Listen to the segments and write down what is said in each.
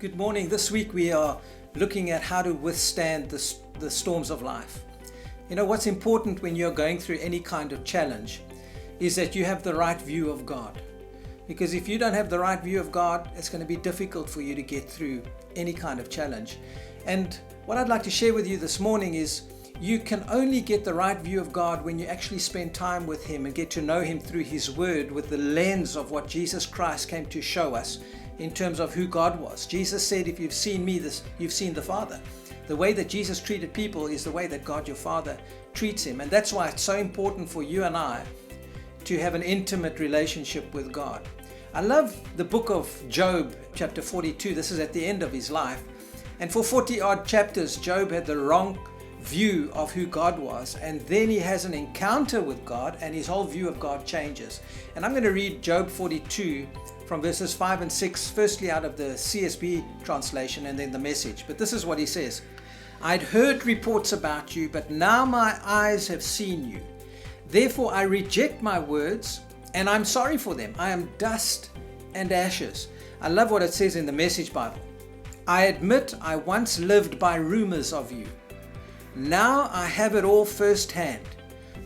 Good morning. This week we are looking at how to withstand the storms of life. You know, what's important when you're going through any kind of challenge is that you have the right view of God. Because if you don't have the right view of God, it's going to be difficult for you to get through any kind of challenge. And what I'd like to share with you this morning is you can only get the right view of God when you actually spend time with Him and get to know Him through His Word with the lens of what Jesus Christ came to show us in terms of who God was. Jesus said, if you've seen me, you've seen the Father. The way that Jesus treated people is the way that God your Father treats Him. And that's why it's so important for you and I to have an intimate relationship with God. I love the book of Job, chapter 42. This is at the end of his life. And for 40 odd chapters, Job had the wrong view of who God was, and then he has an encounter with God and his whole view of God changes. And I'm going to read Job 42 from verses 5 and 6, firstly out of the CSB translation and then the Message. But this is what he says. I'd heard reports about you, but now my eyes have seen you. Therefore I reject my words, and I'm sorry for them. I am dust and ashes. I love what it says in the Message Bible. I admit I once lived by rumors of you. Now I have it all firsthand,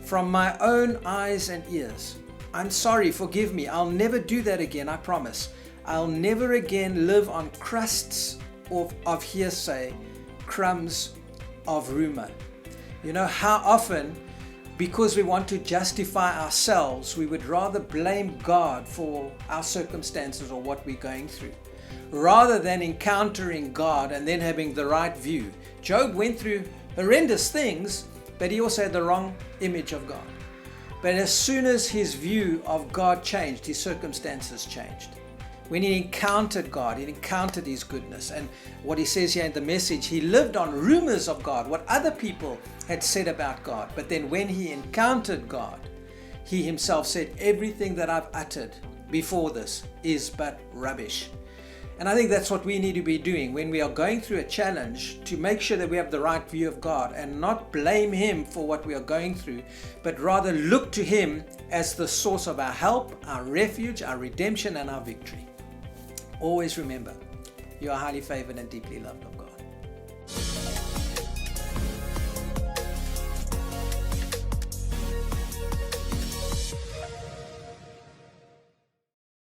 from my own eyes and ears. I'm sorry, forgive me. I'll never do that again, I promise. I'll never again live on crusts of hearsay, crumbs of rumor. You know, how often, because we want to justify ourselves, we would rather blame God for our circumstances or what we're going through, rather than encountering God and then having the right view. Job went through horrendous things, but he also had the wrong image of God. But as soon as his view of God changed, his circumstances changed. When he encountered God, he encountered His goodness. And what he says here in the Message, he lived on rumors of God, what other people had said about God. But then when he encountered God, he himself said, everything that I've uttered before this is but rubbish. And I think that's what we need to be doing when we are going through a challenge, to make sure that we have the right view of God and not blame Him for what we are going through, but rather look to Him as the source of our help, our refuge, our redemption, and our victory. Always remember, you are highly favored and deeply loved of God.